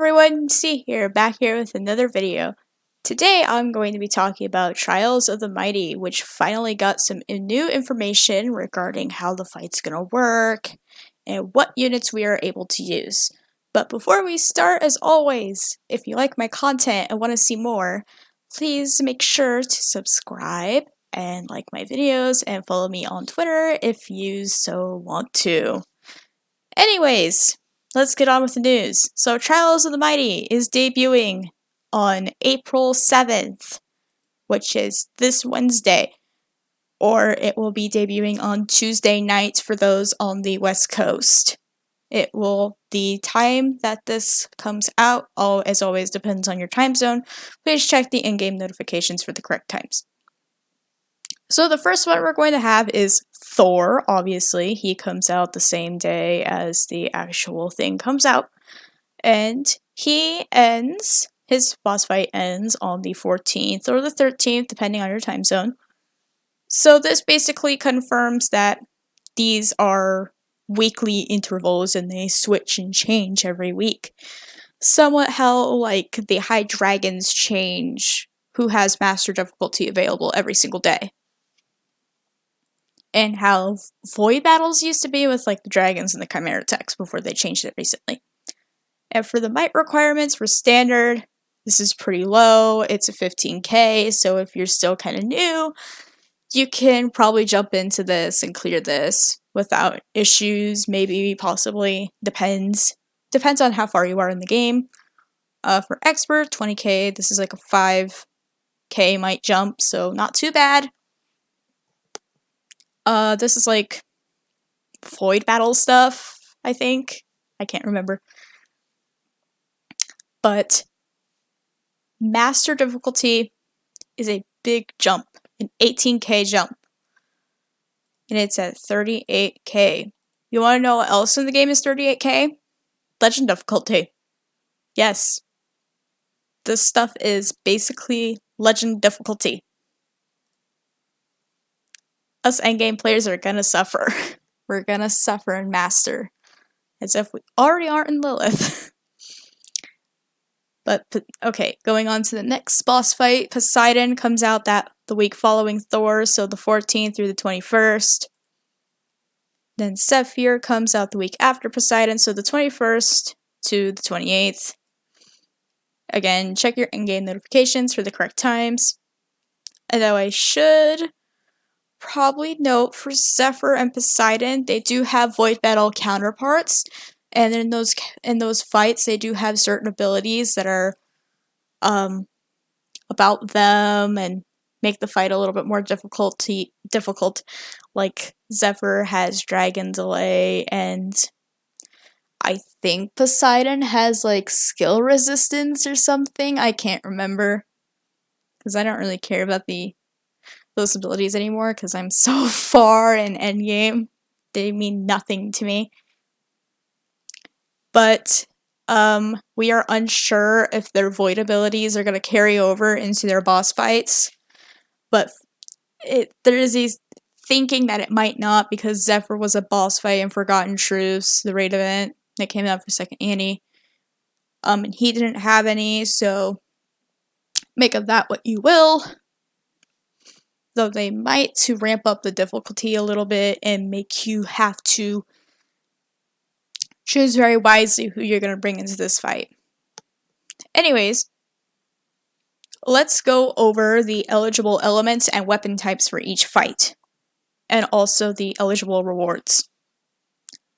everyone, C here, back here with another video. Today I'm going to be talking about Trials of the Mighty, which finally got some new information regarding how the fight's gonna work and what units we are able to use. But before we start, as always, if you like my content and want to see more, please make sure to subscribe and like my videos and follow me on Twitter if you so want to. Anyways, let's get on with the news. So Trials of the Mighty is debuting on April 7th, which is this Wednesday, or it will be debuting on Tuesday night for those on the West Coast. The time that this comes out, as always, depends on your time zone. Please check the in-game notifications for the correct times. So the first one we're going to have is Thor, obviously. He comes out the same day as the actual thing comes out. And his boss fight ends on the 14th or the 13th, depending on your time zone. So this basically confirms that these are weekly intervals and they switch and change every week. Somewhat how, like, the High Dragons change who has Master Difficulty available every single day. And how void battles used to be with like the dragons and the chimera techs before they changed it recently. And for the might requirements for standard, this is pretty low. It's a 15k, so if you're still kind of new, you can probably jump into this and clear this without issues, maybe, possibly, depends. Depends on how far you are in the game. For expert, 20k, this is like a 5k might jump, so not too bad. This is like void battle stuff, I think. I can't remember. But master difficulty is a big jump, an 18k jump. And it's at 38k. You want to know what else in the game is 38k? Legend difficulty. Yes. This stuff is basically legend difficulty. Us endgame players are gonna suffer. We're gonna suffer in Master. As if we already aren't in Lilith. But, okay, going on to the next boss fight. Poseidon comes out the week following Thor, so the 14th through the 21st. Then Zephyr comes out the week after Poseidon, so the 21st to the 28th. Again, check your in-game notifications for the correct times. Although I should probably note for Zephyr and Poseidon, they do have void battle counterparts, and in those fights they do have certain abilities that are about them and make the fight a little bit more difficult. Like Zephyr has dragon delay, and I think Poseidon has like skill resistance or something. I can't remember because I don't really care about those abilities anymore because I'm so far in endgame. They mean nothing to me. But we are unsure if their void abilities are going to carry over into their boss fights. But there is these thinking that it might not because Zephyr was a boss fight in Forgotten Truths, the raid event that came out for Second Annie. And he didn't have any, so make of that what you will. Though they might to ramp up the difficulty a little bit and make you have to choose very wisely who you're going to bring into this fight. Anyways, let's go over the eligible elements and weapon types for each fight, and also the eligible rewards.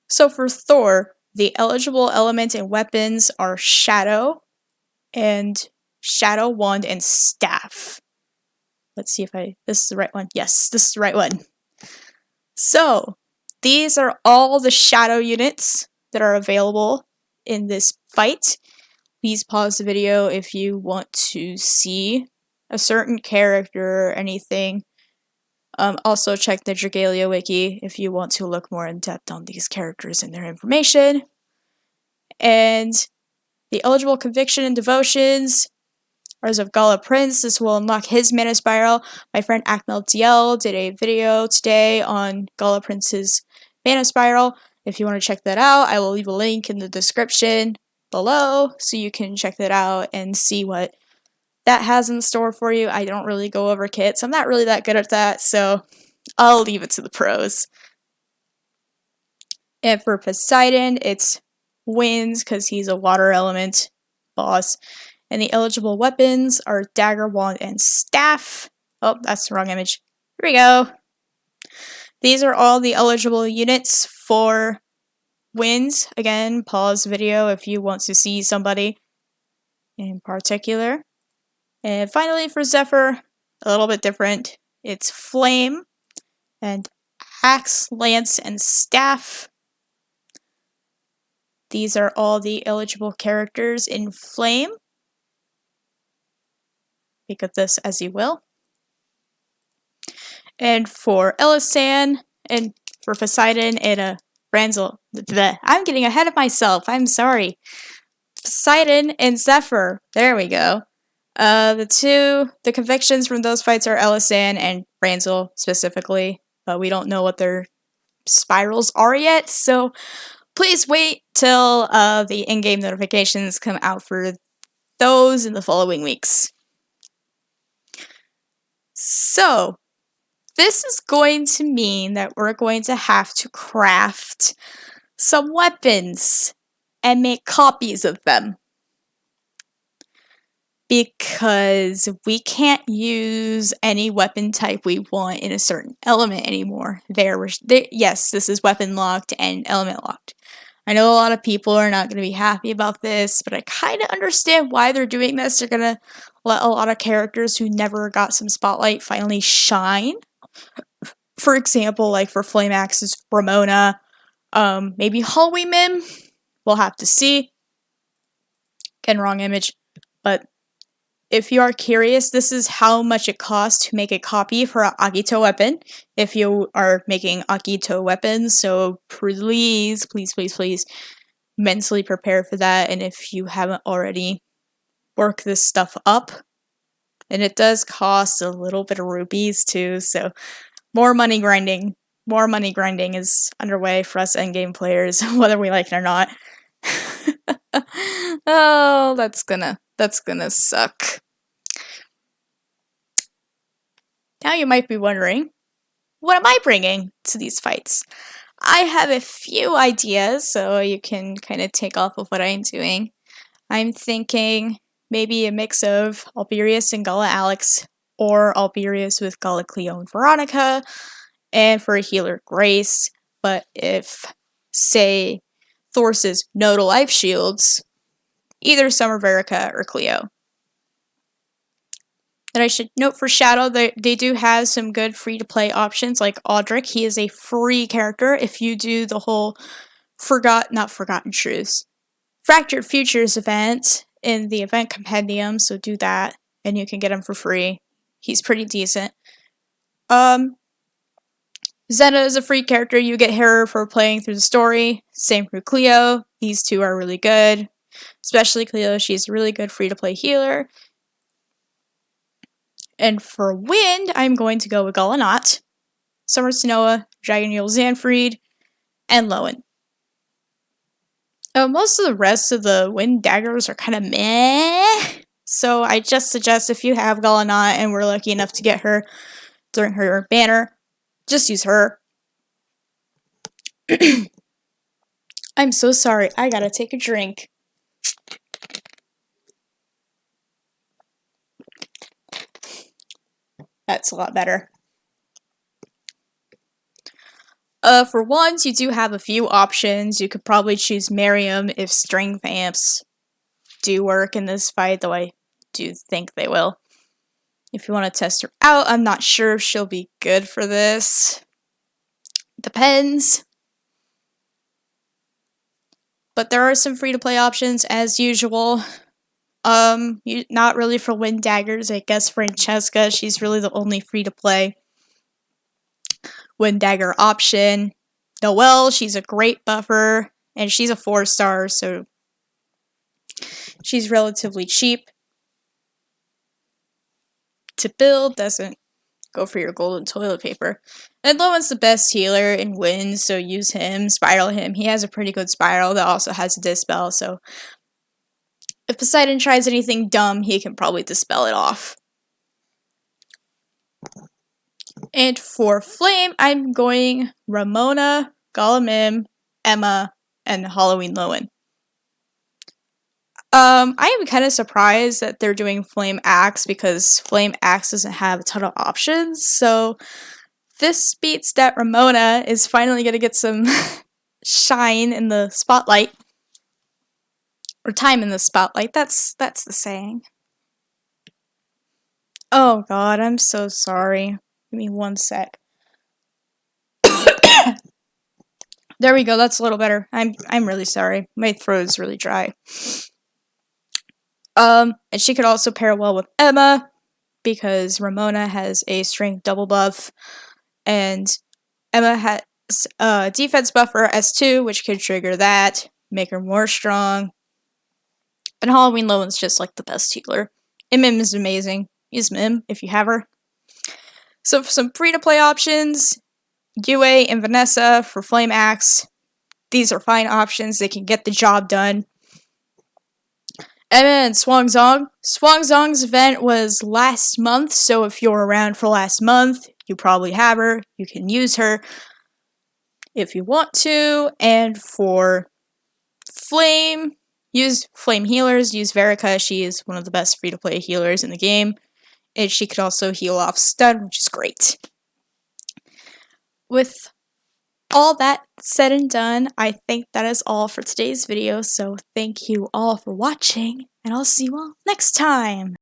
So for Thor, the eligible elements and weapons are Shadow, and Shadow Wand, and Staff. Let's see if this is the right one. Yes, this is the right one. So, these are all the Shadow units that are available in this fight. Please pause the video if you want to see a certain character or anything. Also check the Dragalia wiki if you want to look more in depth on these characters and their information. And the eligible conviction and devotions are of Gala Prince. This will unlock his mana spiral. My friend Akmel DL did a video today on Gala Prince's mana spiral. If you want to check that out, I will leave a link in the description. below so you can check that out and see what that has in store for you. I don't really go over kits. I'm not really that good at that, so I'll leave it to the pros. And for Poseidon, it's winds because he's a water element boss. And the eligible weapons are dagger, wand, and staff. Oh, that's the wrong image. Here we go. These are all the eligible units for winds. Again, pause video if you want to see somebody in particular. And finally for Zephyr, a little bit different. It's flame and axe, lance, and staff. These are all the eligible characters in flame. Think of this as you will. And for Elisan, and for Poseidon, and Ranzel. I'm getting ahead of myself. I'm sorry. Poseidon and Zephyr. There we go. The convictions from those fights are Elisan and Ranzel specifically, but we don't know what their spirals are yet, so please wait till the in-game notifications come out for those in the following weeks. So, this is going to mean that we're going to have to craft some weapons and make copies of them. Because we can't use any weapon type we want in a certain element anymore. Yes, this is weapon locked and element locked. I know a lot of people are not going to be happy about this, but I kind of understand why they're doing this. They're going to let a lot of characters who never got some spotlight finally shine. For example, like for Flame Axe's Ramona, maybe Hallway Mim. We'll have to see. Again, wrong image. But if you are curious, this is how much it costs to make a copy for an Agito weapon. If you are making Agito weapons, so please, please, please, please mentally prepare for that. And if you haven't already, work this stuff up. And it does cost a little bit of rupees too, so more money grinding. More money grinding is underway for us endgame players, whether we like it or not. Oh, that's gonna suck. Now you might be wondering, what am I bringing to these fights? I have a few ideas, so you can kind of take off of what I'm doing. I'm thinking maybe a mix of Alberius and Gala Alex, or Alberius with Gala Cleo and Veronica, and for a healer, Grace. But if, say, Thor's no to life shields, either Summer Verica or Cleo. And I should note for Shadow that they do have some good free-to-play options, like Audric. He is a free character if you do the whole Forgotten Truths, Fractured Futures event in the event compendium, so do that, and you can get him for free. He's pretty decent. Zena is a free character. You get her for playing through the story. Same for Cleo. These two are really good. Especially Cleo, she's a really good free-to-play healer. And for Wind, I'm going to go with Galanot, Summer Sonoa, Dragon Yule Zanfried, and Lowen. Most of the rest of the Wind daggers are kind of meh. So I just suggest if you have Galanot and we're lucky enough to get her during her banner, just use her. I'm so sorry, I gotta take a drink. That's a lot better. For wands, you do have a few options. You could probably choose Miriam if strength amps do work in this fight, though I do think they will. If you want to test her out, I'm not sure if she'll be good for this. Depends. But there are some free-to-play options, as usual. Not really for Wind Daggers. I guess Francesca, she's really the only free-to-play Wind Dagger option. Noelle, she's a great buffer, and she's a 4-star, so she's relatively cheap to build. Doesn't go for your golden toilet paper. And Lowen's the best healer in Wind, so use him, spiral him. He has a pretty good spiral that also has a dispel, so If Poseidon tries anything dumb, he can probably dispel it off. And for Flame, I'm going Ramona, Golemim, Emma, and Halloween Lowen. I am kind of surprised that they're doing Flame Axe because Flame Axe doesn't have a ton of options, so this beats that Ramona is finally gonna get some shine in the spotlight. Or time in the spotlight, that's the saying. Oh god, I'm so sorry. Give me 1 sec. There we go, that's a little better. I'm really sorry. My throat is really dry. And she could also pair well with Emma, because Ramona has a strength double buff, and Emma has a defense buffer S2, which could trigger that, make her more strong. And Halloween Lowen's just like the best healer. And Mim is amazing. Use Mim if you have her. So for some free-to-play options, Yue and Vanessa for Flame Axe. These are fine options. They can get the job done. Emma and Swanzong. Swanzong's event was last month, so if you're around for last month, you probably have her. You can use her if you want to. And for Flame, use Flame healers. Use Verica. She is one of the best free-to-play healers in the game. And she could also heal off stun, which is great. With all that said and done, I think that is all for today's video, so thank you all for watching, and I'll see you all next time!